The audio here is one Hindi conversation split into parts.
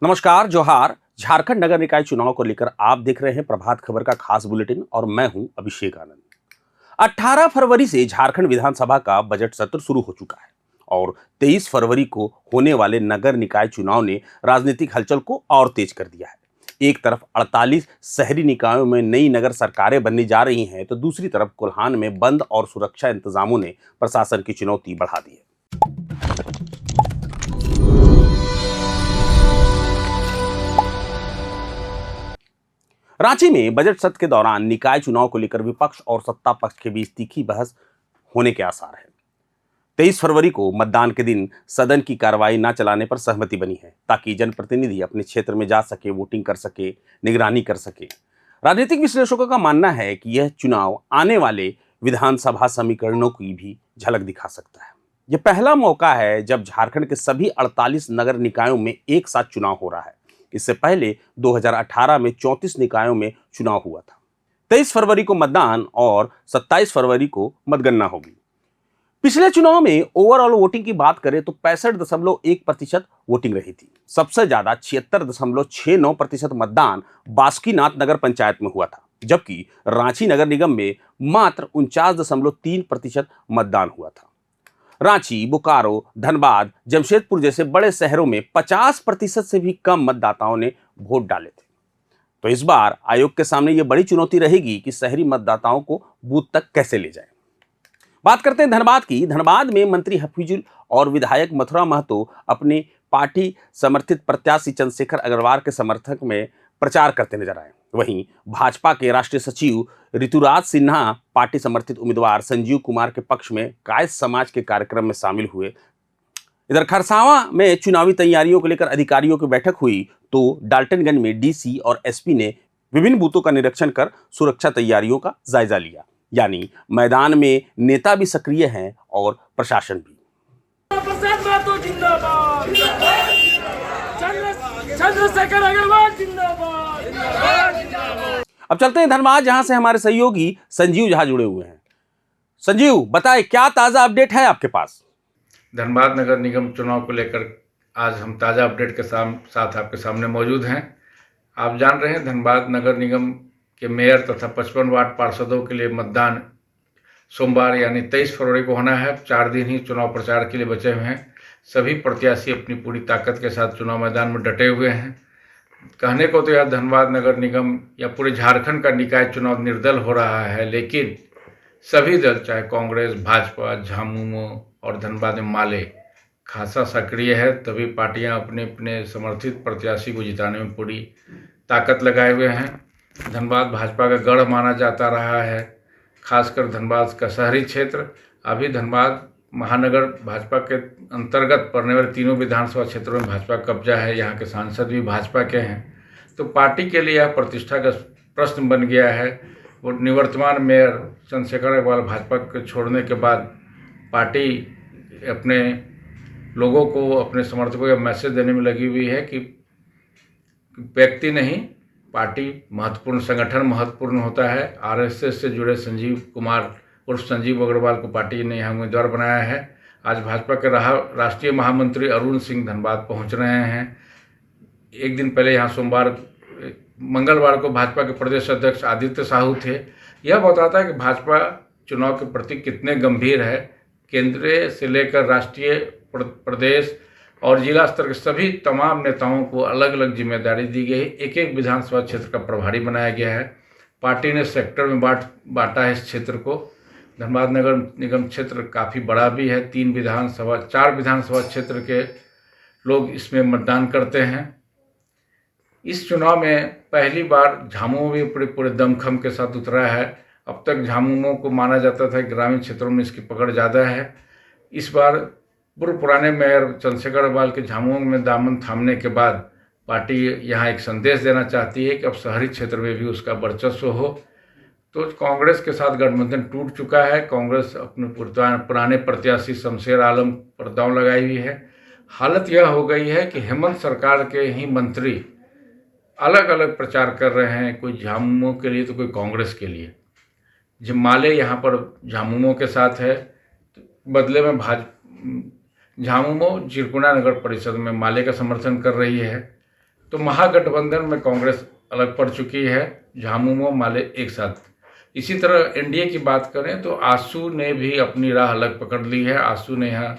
नमस्कार, जोहार। झारखंड नगर निकाय चुनाव को लेकर आप देख रहे हैं प्रभात खबर का खास बुलेटिन और मैं हूं अभिषेक आनंद। 18 फरवरी से झारखंड विधानसभा का बजट सत्र शुरू हो चुका है और 23 फरवरी को होने वाले नगर निकाय चुनाव ने राजनीतिक हलचल को और तेज कर दिया है। एक तरफ 48 शहरी निकायों में नई नगर सरकारें बनने जा रही हैं, तो दूसरी तरफ कोल्हान में बंद और सुरक्षा इंतजामों ने प्रशासन की चुनौती बढ़ा दी है। रांची में बजट सत्र के दौरान निकाय चुनाव को लेकर विपक्ष और सत्ता पक्ष के बीच तीखी बहस होने के आसार हैं। 23 फरवरी को मतदान के दिन सदन की कार्रवाई न चलाने पर सहमति बनी है, ताकि जनप्रतिनिधि अपने क्षेत्र में जा सके, वोटिंग कर सके, निगरानी कर सके। राजनीतिक विश्लेषकों का मानना है कि यह चुनाव आने वाले विधानसभा समीकरणों की भी झलक दिखा सकता है। यह पहला मौका है जब झारखंड के सभी 48 नगर निकायों में एक साथ चुनाव हो रहा है। इससे पहले 2018 में 34 निकायों में चुनाव हुआ था। 23 फरवरी को मतदान और 27 फरवरी को मतगणना होगी। पिछले चुनाव में ओवरऑल वोटिंग की बात करें तो 65.1% वोटिंग रही थी। सबसे ज्यादा 76.69% मतदान बासुकीनाथ नगर पंचायत में हुआ था, जबकि रांची नगर निगम में मात्र 49.3% मतदान हुआ था। रांची, बोकारो, धनबाद, जमशेदपुर जैसे बड़े शहरों में 50% से भी कम मतदाताओं ने वोट डाले थे। तो इस बार आयोग के सामने यह बड़ी चुनौती रहेगी कि शहरी मतदाताओं को बूथ तक कैसे ले जाए। बात करते हैं धनबाद की। धनबाद में मंत्री हफीजुल और विधायक मथुरा महतो अपनी पार्टी समर्थित प्रत्याशी चंद्रशेखर अग्रवाल के समर्थक में प्रचार करते नजर आए। वहीं भाजपा के राष्ट्रीय सचिव ऋतुराज सिन्हा पार्टी समर्थित उम्मीदवार संजीव कुमार के पक्ष में कायस्थ समाज के कार्यक्रम में शामिल हुए। इधर खरसावां में चुनावी तैयारियों को लेकर अधिकारियों की बैठक हुई, तो डाल्टनगंज में डीसी और एसपी ने विभिन्न बूथों का निरीक्षण कर सुरक्षा तैयारियों का जायजा लिया। यानी मैदान में नेता भी सक्रिय हैं और प्रशासन भी। चंद्रशेखर अग्रवाल जिंदाबाद। अब चलते हैं धनबाद, जहां से हमारे सहयोगी संजीव झा जुड़े हुए हैं। संजीव, बताएं क्या ताजा अपडेट है आपके पास? धनबाद नगर निगम चुनाव को लेकर आज हम ताजा अपडेट के साथ आपके सामने मौजूद हैं। आप जान रहे हैं धनबाद नगर निगम के मेयर तथा 55 वार्ड पार्षदों के लिए मतदान सोमवार यानी 23 फरवरी को होना है। 4 दिन ही चुनाव प्रचार के लिए बचे हुए हैं। सभी प्रत्याशी अपनी पूरी ताकत के साथ चुनाव मैदान में डटे हुए हैं। कहने को तो यह धनबाद नगर निगम या पूरे झारखंड का निकाय चुनाव निर्दल हो रहा है, लेकिन सभी दल चाहे कांग्रेस, भाजपा, झामुमो और धनबाद में माले खासा सक्रिय है। तभी पार्टियां अपने अपने समर्थित प्रत्याशी को जिताने में पूरी ताकत लगाए हुए हैं। धनबाद भाजपा का गढ़ माना जाता रहा है, खासकर धनबाद का शहरी क्षेत्र। अभी धनबाद महानगर भाजपा के अंतर्गत पड़ने वाले तीनों विधानसभा क्षेत्रों में भाजपा कब्जा है। यहाँ के सांसद भी भाजपा के हैं, तो पार्टी के लिए यह प्रतिष्ठा का प्रश्न बन गया है। वो निवर्तमान मेयर चंद्रशेखर अग्रवाल भाजपा को छोड़ने के बाद पार्टी अपने लोगों को, अपने समर्थकों को मैसेज देने में लगी हुई है कि व्यक्ति नहीं, पार्टी महत्वपूर्ण, संगठन महत्वपूर्ण होता है। आरएसएस से जुड़े संजीव कुमार उर्फ संजीव अग्रवाल को पार्टी ने यहाँ उम्मीदवार बनाया है। आज भाजपा के राष्ट्रीय महामंत्री अरुण सिंह धनबाद पहुँच रहे हैं। एक दिन पहले यहाँ मंगलवार को भाजपा के प्रदेश अध्यक्ष आदित्य साहू थे। यह बताता है कि भाजपा चुनाव के प्रति कितने गंभीर है। केंद्रीय से लेकर राष्ट्रीय, प्रदेश और जिला स्तर के सभी तमाम नेताओं को अलग अलग जिम्मेदारी दी गई। एक एक विधानसभा क्षेत्र का प्रभारी बनाया गया है। पार्टी ने सेक्टर में बांटा है इस क्षेत्र को। धनबाद नगर निगम क्षेत्र काफ़ी बड़ा भी है। 4 विधानसभा क्षेत्र के लोग इसमें मतदान करते हैं। इस चुनाव में पहली बार झामुमो भी पूरे दमखम के साथ उतरा है। अब तक झामुमो को माना जाता था कि ग्रामीण क्षेत्रों में इसकी पकड़ ज़्यादा है। इस बार पुराने मेयर चंद्रशेखर अग्रवाल के झामुमो में दामन थामने के बाद पार्टी यहाँ एक संदेश देना चाहती है कि अब शहरी क्षेत्र में भी उसका वर्चस्व हो। तो कांग्रेस के साथ गठबंधन टूट चुका है। कांग्रेस अपने पुराने प्रत्याशी शमशेर आलम पर दांव लगाई हुई है। हालत यह हो गई है कि हेमंत सरकार के ही मंत्री अलग अलग प्रचार कर रहे हैं, कोई झामुमो के लिए तो कोई कांग्रेस के लिए। जब माले यहाँ पर झामुमो के साथ है, बदले में झामुमो जिरकुना नगर परिषद में माले का समर्थन कर रही है। तो महागठबंधन में कांग्रेस अलग पड़ चुकी है, झामुमो माले एक साथ। इसी तरह एनडीए की बात करें तो आसू ने भी अपनी राह अलग पकड़ ली है। आसू ने यहाँ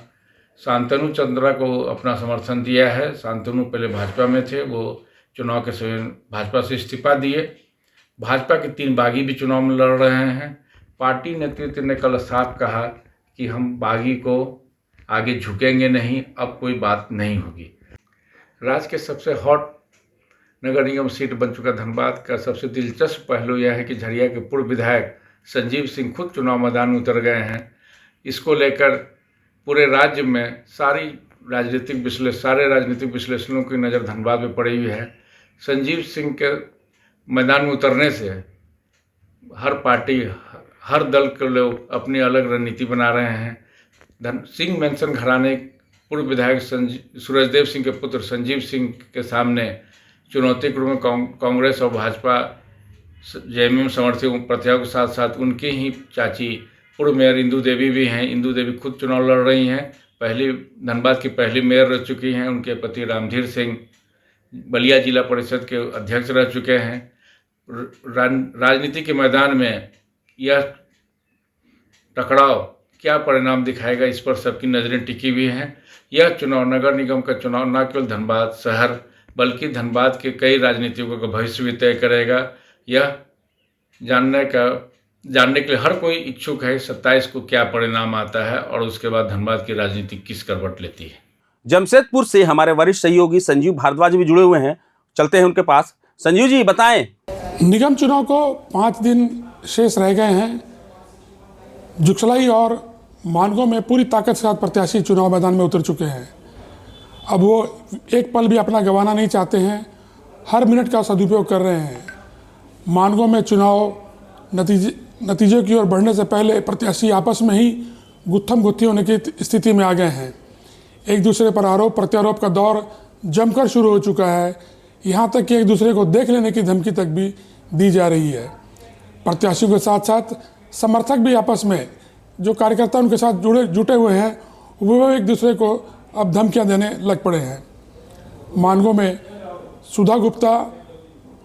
शांतनु चंद्रा को अपना समर्थन दिया है। शांतनु पहले भाजपा में थे, वो चुनाव के समय भाजपा से इस्तीफा दिए। भाजपा के 3 बागी भी चुनाव में लड़ रहे हैं। पार्टी नेतृत्व ने कल साफ कहा कि हम बागी को आगे झुकेंगे नहीं, अब कोई बात नहीं होगी। राज्य के सबसे हॉट नगर निगम सीट बन चुका धनबाद का सबसे दिलचस्प पहलू यह है कि झरिया के पूर्व विधायक संजीव सिंह खुद चुनाव मैदान में उतर गए हैं। इसको लेकर पूरे राज्य में सारे राजनीतिक विश्लेषणों की नज़र धनबाद में पड़ी हुई है। संजीव सिंह के मैदान में उतरने से हर पार्टी, हर दल के लोग अपनी अलग रणनीति बना रहे हैं। सिंह मेंशन घराने पूर्व विधायक सूरजदेव सिंह के पुत्र संजीव सिंह के सामने चुनौती के रूप में कांग्रेस और भाजपा जेएमएम समर्थित प्रत्याशियों के साथ साथ उनकी ही चाची पूर्व मेयर इंदू देवी भी हैं। इंदू देवी खुद चुनाव लड़ रही हैं, धनबाद की पहली मेयर रह चुकी हैं। उनके पति रामधीर सिंह बलिया जिला परिषद के अध्यक्ष रह चुके हैं। राजनीति के मैदान में यह टकराव क्या परिणाम दिखाएगा, इस पर सबकी नज़रें टिकी हुई हैं। यह चुनाव, नगर निगम का चुनाव, न केवल धनबाद शहर बल्कि धनबाद के कई राजनीतिकों का भविष्य भी तय करेगा। यह जानने के लिए हर कोई इच्छुक है 27 को क्या परिणाम आता है और उसके बाद धनबाद की राजनीति किस करवट लेती है। जमशेदपुर से हमारे वरिष्ठ सहयोगी संजीव भारद्वाज भी जुड़े हुए हैं, चलते हैं उनके पास। संजीव जी बताएं। निगम चुनाव को 5 दिन शेष रह गए हैं। जुगसलाई और मानगो में पूरी ताकत के साथ प्रत्याशी चुनाव मैदान में उतर चुके हैं। अब वो एक पल भी अपना गंवाना नहीं चाहते हैं, हर मिनट का सदुपयोग कर रहे हैं। मानगो में चुनाव नतीजे की ओर बढ़ने से पहले प्रत्याशी आपस में ही गुत्थम गुत्थी होने की स्थिति में आ गए हैं। एक दूसरे पर आरोप प्रत्यारोप का दौर जमकर शुरू हो चुका है। यहाँ तक कि एक दूसरे को देख लेने की धमकी तक भी दी जा रही है। प्रत्याशियों के साथ साथ समर्थक भी आपस में, जो कार्यकर्ता उनके साथ जुटे हुए हैं, वो एक दूसरे को अब धमकियां देने लग पड़े हैं। मानगो में सुधा गुप्ता,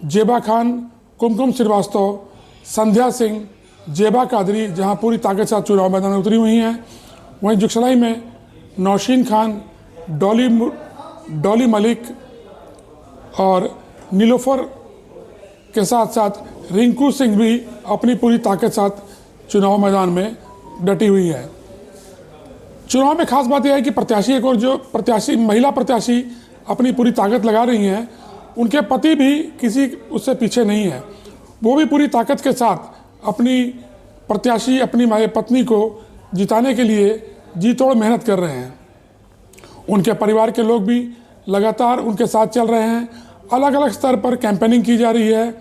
जेबा खान, कुमकुम श्रीवास्तव, संध्या सिंह, जेबा कादरी जहां पूरी ताकत के साथ चुनाव मैदान में उतरी हुई हैं, वहीं जुगसलाई में नौशीन खान, डॉली मलिक और नीलोफर के साथ साथ रिंकू सिंह भी अपनी पूरी ताकत के साथ चुनाव मैदान में डटी हुई है। चुनाव में खास बात यह है कि प्रत्याशी एक और जो महिला प्रत्याशी अपनी पूरी ताकत लगा रही हैं, उनके पति भी किसी उससे पीछे नहीं है। वो भी पूरी ताकत के साथ अपनी पत्नी को जिताने के लिए जी तोड़ मेहनत कर रहे हैं। उनके परिवार के लोग भी लगातार उनके साथ चल रहे हैं। अलग अलग स्तर पर कैंपेनिंग की जा रही है।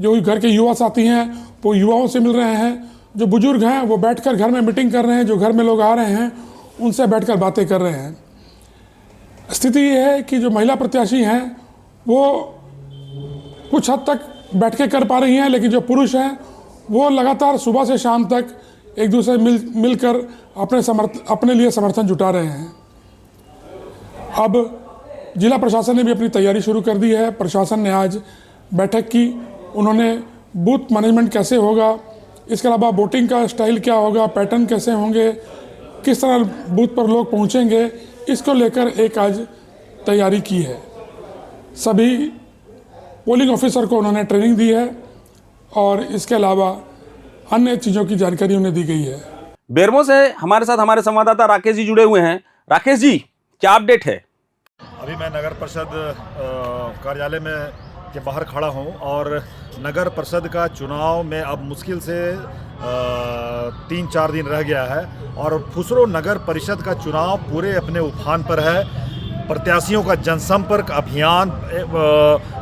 जो घर के युवा साथी हैं वो युवाओं से मिल रहे हैं, जो बुजुर्ग हैं वो बैठकर घर में मीटिंग कर रहे हैं, जो घर में लोग आ रहे हैं उनसे बैठकर बातें कर रहे हैं। स्थिति ये है कि जो महिला प्रत्याशी हैं वो कुछ हद तक बैठ के कर पा रही हैं, लेकिन जो पुरुष हैं वो लगातार सुबह से शाम तक एक दूसरे मिलकर अपने लिए समर्थन जुटा रहे हैं। अब जिला प्रशासन ने भी अपनी तैयारी शुरू कर दी है। प्रशासन ने आज बैठक की। उन्होंने बूथ मैनेजमेंट कैसे होगा, इसके अलावा वोटिंग का स्टाइल क्या होगा, पैटर्न कैसे होंगे, किस तरह बूथ पर लोग पहुंचेंगे, इसको लेकर एक आज तैयारी की है। सभी पोलिंग ऑफिसर को उन्होंने ट्रेनिंग दी है और इसके अलावा अन्य चीज़ों की जानकारी उन्हें दी गई है। बेरमो से हमारे साथ हमारे संवाददाता राकेश जी जुड़े हुए हैं। राकेश जी, क्या अपडेट है? अभी मैं नगर परिषद कार्यालय में के बाहर खड़ा हूं और नगर परिषद का चुनाव में अब मुश्किल से 3-4 दिन रह गया है और फुसरो नगर परिषद का चुनाव पूरे अपने उफान पर है। प्रत्याशियों का जनसंपर्क अभियान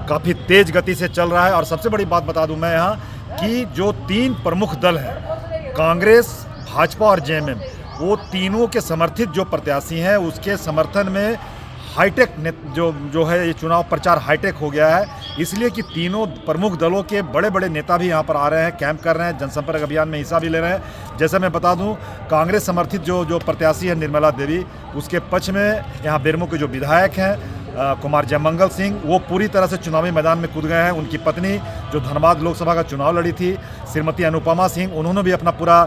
काफ़ी तेज गति से चल रहा है और सबसे बड़ी बात बता दूं मैं यहाँ कि जो 3 प्रमुख दल हैं, कांग्रेस, भाजपा और जेएमएम, वो तीनों के समर्थित जो प्रत्याशी हैं उसके समर्थन में हाईटेक जो है ये चुनाव प्रचार हाईटेक हो गया है, इसलिए कि तीनों प्रमुख दलों के बड़े बड़े नेता भी यहाँ पर आ रहे हैं, कैंप कर रहे हैं, जनसंपर्क अभियान में हिस्सा भी ले रहे हैं। जैसे मैं बता दूं, कांग्रेस समर्थित जो प्रत्याशी है निर्मला देवी, उसके पक्ष में यहाँ बेरमो के जो विधायक हैं कुमार जयमंगल सिंह, वो पूरी तरह से चुनावी मैदान में कूद गए हैं। उनकी पत्नी जो धनबाद लोकसभा का चुनाव लड़ी थी, श्रीमती अनुपमा सिंह, उन्होंने भी अपना पूरा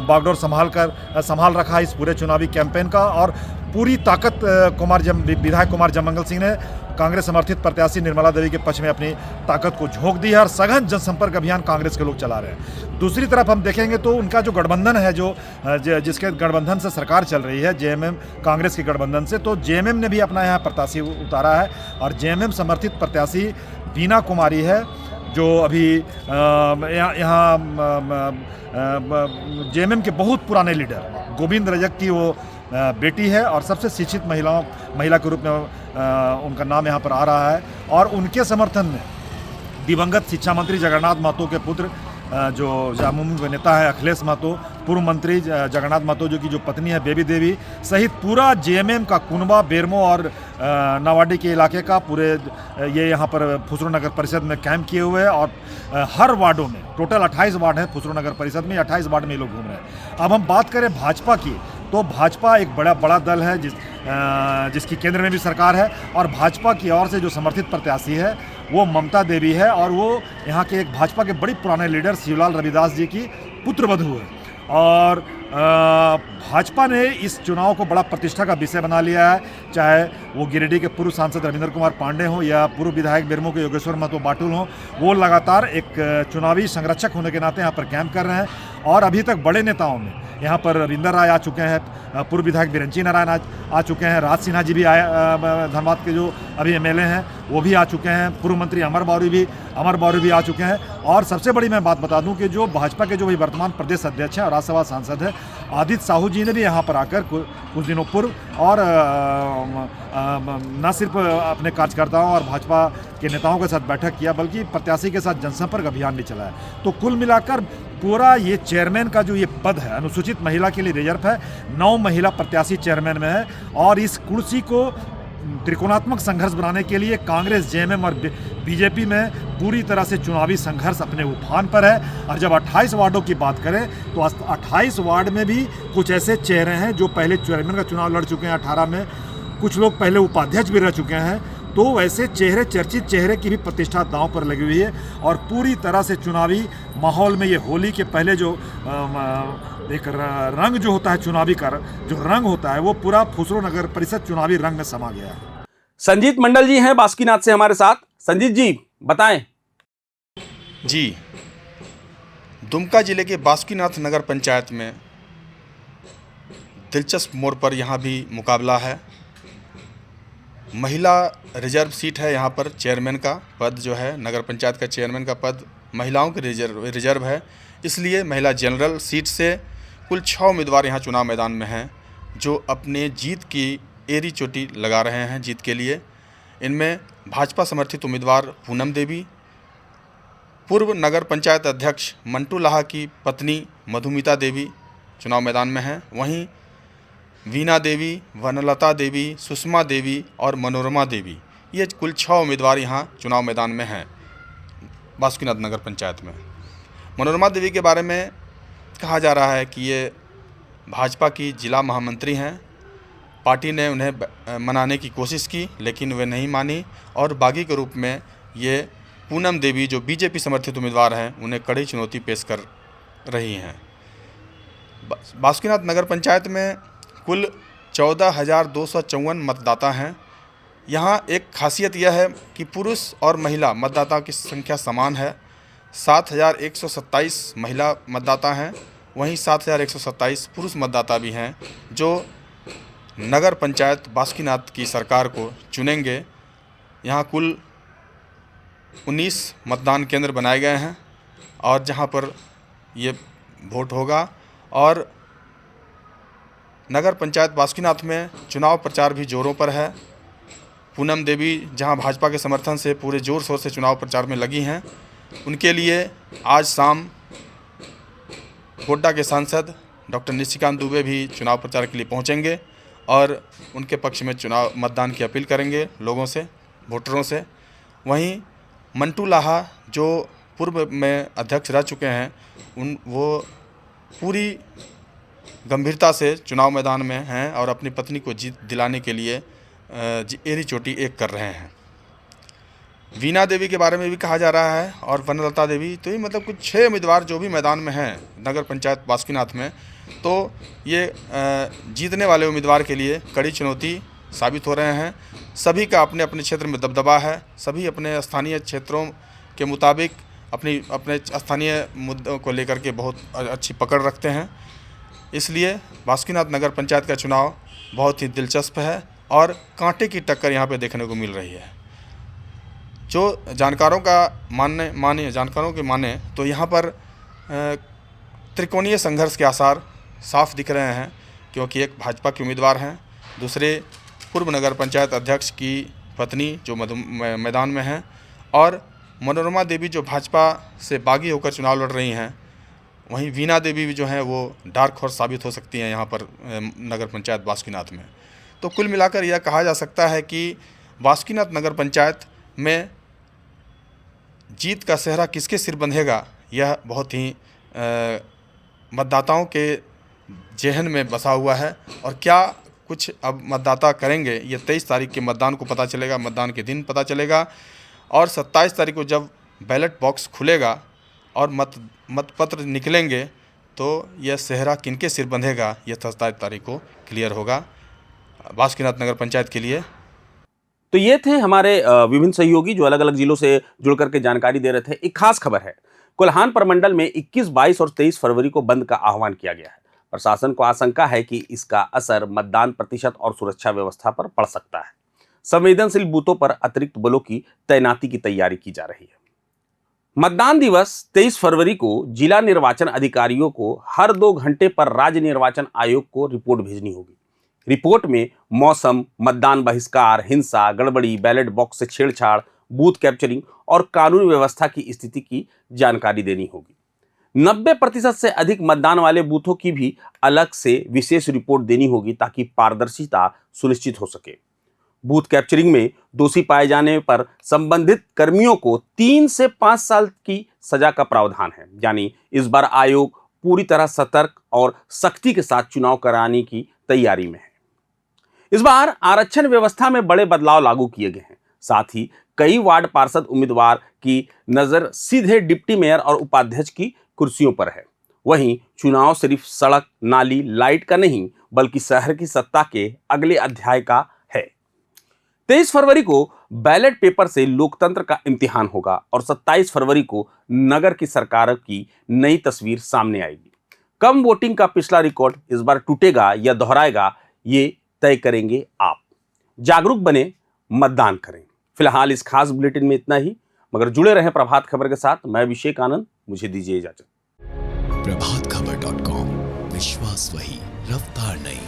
बागडोर संभाल रखा है इस पूरे चुनावी कैंपेन का। और पूरी ताकत विधायक कुमार जयमंगल सिंह ने कांग्रेस समर्थित प्रत्याशी निर्मला देवी के पक्ष में अपनी ताकत को झोंक दी है और सघन जनसंपर्क अभियान कांग्रेस के लोग चला रहे हैं। दूसरी तरफ हम देखेंगे तो उनका जो गठबंधन है, जिसके गठबंधन से सरकार चल रही है, जेएमएम कांग्रेस के गठबंधन से, तो जेएमएम ने भी अपना यहाँ प्रत्याशी उतारा है और जेएमएम समर्थित प्रत्याशी बीना कुमारी है, जो अभी यहाँ जेएमएम के बहुत पुराने लीडर गोविंद रजक की वो बेटी है और सबसे शिक्षित महिला के रूप में उनका नाम यहाँ पर आ रहा है। और उनके समर्थन में दिवंगत शिक्षा मंत्री जगन्नाथ महतो के पुत्र जो जामुन के नेता है अखिलेश महतो, पूर्व मंत्री जगन्नाथ महतो जो की जो पत्नी है बेबी देवी, सहित पूरा जेएमएम का कुनबा, बेरमो और नावाडी के इलाके का पूरे ये यहाँ पर फुसरो नगर परिषद में कैंप किए हुए हैं। और हर वार्डों में, टोटल 28 वार्ड है फुसरो नगर परिषद में, 28 वार्ड में ये लोग घूम रहे हैं। अब हम बात करें भाजपा की, तो भाजपा एक बड़ा दल है जिसकी केंद्र में भी सरकार है और भाजपा की ओर से जो समर्थित प्रत्याशी है वो ममता देवी है और वो यहाँ के एक भाजपा के बड़ी पुराने लीडर शिवलाल रविदास जी की पुत्रवधू है। और भाजपा ने इस चुनाव को बड़ा प्रतिष्ठा का विषय बना लिया है, चाहे वो गिरिडीह के पूर्व सांसद रविंद्र कुमार पांडे हों या पूर्व विधायक बेरमो के योगेश्वर महतो बाटुल हों, वो लगातार एक चुनावी संरक्षक होने के नाते यहाँ पर कैंप कर रहे हैं। और अभी तक बड़े नेताओं में यहाँ पर रविंदर राय आ चुके हैं, पूर्व विधायक बिरंची नारायण आ चुके हैं, राज सिन्हा जी भी आए, धनबाद के जो अभी एमएलए हैं वो भी आ चुके हैं, पूर्व मंत्री अमर बावरी भी आ चुके हैं। और सबसे बड़ी मैं बात बता दूं कि जो भाजपा के जो भी वर्तमान प्रदेश अध्यक्ष हैं और राज्यसभा सांसद हैं आदित्य साहू जी ने भी यहाँ पर आकर कुछ दिनों पूर्व और न सिर्फ अपने कार्यकर्ताओं और भाजपा के नेताओं के साथ बैठक किया बल्कि प्रत्याशी के साथ जनसंपर्क अभियान भी चलाया। तो कुल मिलाकर पूरा ये चेयरमैन का जो ये पद है अनुसूचित महिला के लिए रिजर्व है, 9 महिला प्रत्याशी चेयरमैन में है। और इस कुर्सी को त्रिकोणात्मक संघर्ष बनाने के लिए कांग्रेस, जेएमएम और बीजेपी में पूरी तरह से चुनावी संघर्ष अपने उफान पर है। और जब 28 वार्डों की बात करें तो 28 वार्ड में भी कुछ ऐसे चेहरे हैं जो पहले चेयरमैन का चुनाव लड़ चुके हैं 18 में, कुछ लोग पहले उपाध्यक्ष भी रह चुके हैं। तो वैसे चेहरे, चर्चित चेहरे की भी प्रतिष्ठा दांव पर लगी हुई है और पूरी तरह से चुनावी माहौल में ये होली के पहले जो एक रंग जो होता है चुनावी का जो रंग होता है वो पूरा फुसरो नगर परिषद चुनावी रंग में समा गया है। संजीत मंडल जी हैं बासुकीनाथ से हमारे साथ। संजीत जी बताएं। जी, दुमका जिले के बासुकीनाथ नगर पंचायत में दिलचस्प मोड़ पर यहाँ भी मुकाबला है। महिला रिजर्व सीट है यहाँ पर, चेयरमैन का पद जो है नगर पंचायत का चेयरमैन का पद महिलाओं के रिजर्व है, इसलिए महिला जनरल सीट से कुल 6 उम्मीदवार यहाँ चुनाव मैदान में हैं जो अपने जीत की एड़ी चोटी लगा रहे हैं जीत के लिए। इनमें भाजपा समर्थित उम्मीदवार पूनम देवी, पूर्व नगर पंचायत अध्यक्ष मंटू लाहा की पत्नी मधुमिता देवी चुनाव मैदान में हैं। वहीं वीना देवी, वनलता देवी, सुषमा देवी और मनोरमा देवी, ये कुल 6 उम्मीदवार यहाँ चुनाव मैदान में हैं बासुकीनाथ नगर पंचायत में। मनोरमा देवी के बारे में कहा जा रहा है कि ये भाजपा की जिला महामंत्री हैं। पार्टी ने उन्हें मनाने की कोशिश की लेकिन वे नहीं मानी और बागी के रूप में ये पूनम देवी जो बीजेपी समर्थित उम्मीदवार हैं उन्हें कड़ी चुनौती पेश कर रही हैं। बासुकीनाथ नगर पंचायत में कुल 14,254 मतदाता हैं। यहाँ एक खासियत यह है कि पुरुष और महिला मतदाता की संख्या समान है। 7,127 महिला मतदाता हैं, वहीं 7,127 पुरुष मतदाता भी हैं जो नगर पंचायत बासुकीनाथ की सरकार को चुनेंगे। यहाँ कुल 19 मतदान केंद्र बनाए गए हैं और जहाँ पर ये वोट होगा। और नगर पंचायत बासुकीनाथ में चुनाव प्रचार भी जोरों पर है। पूनम देवी जहां भाजपा के समर्थन से पूरे जोर शोर से चुनाव प्रचार में लगी हैं, उनके लिए आज शाम गोड्डा के सांसद डॉक्टर निशिकांत दुबे भी चुनाव प्रचार के लिए पहुंचेंगे और उनके पक्ष में चुनाव मतदान की अपील करेंगे लोगों से, वोटरों से। वहीं मंटू लाहा जो पूर्व में अध्यक्ष रह चुके हैं वो पूरी गंभीरता से चुनाव मैदान में हैं और अपनी पत्नी को जीत दिलाने के लिए एरी चोटी एक कर रहे हैं। वीणा देवी के बारे में भी कहा जा रहा है और वनलता देवी, तो ये मतलब कुछ 6 उम्मीदवार जो भी मैदान में हैं नगर पंचायत बासुकीनाथ में, तो ये जीतने वाले उम्मीदवार के लिए कड़ी चुनौती साबित हो रहे हैं। सभी का अपने अपने क्षेत्र में दबदबा है, सभी अपने स्थानीय क्षेत्रों के मुताबिक अपने स्थानीय मुद्दों को लेकर के बहुत अच्छी पकड़ रखते हैं। इसलिए बासुकीनाथ नगर पंचायत का चुनाव बहुत ही दिलचस्प है और कांटे की टक्कर यहाँ पे देखने को मिल रही है। जो जानकारों के माने तो यहाँ पर त्रिकोणीय संघर्ष के आसार साफ दिख रहे हैं, क्योंकि एक भाजपा के उम्मीदवार हैं, दूसरे पूर्व नगर पंचायत अध्यक्ष की पत्नी जो मैदान में हैं, और मनोरमा देवी जो भाजपा से बागी होकर चुनाव लड़ रही हैं। वहीं वीणा देवी भी जो हैं वो डार्क हॉर्स साबित हो सकती हैं यहाँ पर नगर पंचायत बासुकीनाथ में। तो कुल मिलाकर यह कहा जा सकता है कि बासुकीनाथ नगर पंचायत में जीत का सेहरा किसके सिर बंधेगा, यह बहुत ही मतदाताओं के जेहन में बसा हुआ है। और क्या कुछ अब मतदाता करेंगे, ये 23 तारीख के मतदान को पता चलेगा, मतदान के दिन पता चलेगा। और 27 तारीख को जब बैलेट बॉक्स खुलेगा और मतपत्र निकलेंगे, तो यह सेहरा किनके सिर बंधेगा, यह 27 तारीख को क्लियर होगा बासुकीनाथ नगर पंचायत के लिए। तो ये थे हमारे विभिन्न सहयोगी जो अलग अलग जिलों से जुड़ करके जानकारी दे रहे थे। एक खास खबर है, कोल्हान प्रमंडल में 21, 22 और 23 फरवरी को बंद का आह्वान किया गया है। प्रशासन को आशंका है कि इसका असर मतदान प्रतिशत और सुरक्षा व्यवस्था पर पड़ सकता है। संवेदनशील बूथों पर अतिरिक्त बलों की तैनाती की तैयारी की जा रही है। मतदान दिवस 23 फरवरी को जिला निर्वाचन अधिकारियों को हर 2 घंटे पर राज्य निर्वाचन आयोग को रिपोर्ट भेजनी होगी। रिपोर्ट में मौसम, मतदान बहिष्कार, हिंसा, गड़बड़ी, बैलेट बॉक्स से छेड़छाड़, बूथ कैप्चरिंग और कानून व्यवस्था की स्थिति की जानकारी देनी होगी। 90% से अधिक मतदान वाले बूथों की भी अलग से विशेष रिपोर्ट देनी होगी ताकि पारदर्शिता सुनिश्चित हो सके। बूथ कैप्चरिंग में दोषी पाए जाने पर संबंधित कर्मियों को 3 से 5 साल की सजा का प्रावधान है। यानी इस बार आयोग पूरी तरह सतर्क और सख्ती के साथ चुनाव कराने की तैयारी में है। इस बार आरक्षण व्यवस्था में बड़े बदलाव लागू किए गए हैं। साथ ही कई वार्ड पार्षद उम्मीदवार की नजर सीधे डिप्टी मेयर और उपाध्यक्ष की कुर्सियों पर है। वहीं चुनाव सिर्फ सड़क, नाली, लाइट का नहीं बल्कि शहर की सत्ता के अगले अध्याय का है। 23 फरवरी को बैलेट पेपर से लोकतंत्र का इम्तिहान होगा और 27 फरवरी को नगर की सरकार की नई तस्वीर सामने आएगी। कम वोटिंग का पिछला रिकॉर्ड इस बार टूटेगा या दोहराएगा, ये तय करेंगे आप। जागरूक बने, मतदान करें। फिलहाल इस खास बुलेटिन में इतना ही, मगर जुड़े रहें प्रभात खबर के साथ। मैं अभिषेक आनंद, मुझे दीजिए इजाजत। प्रभातखबर.com, विश्वास वही, रफ्तार नहीं।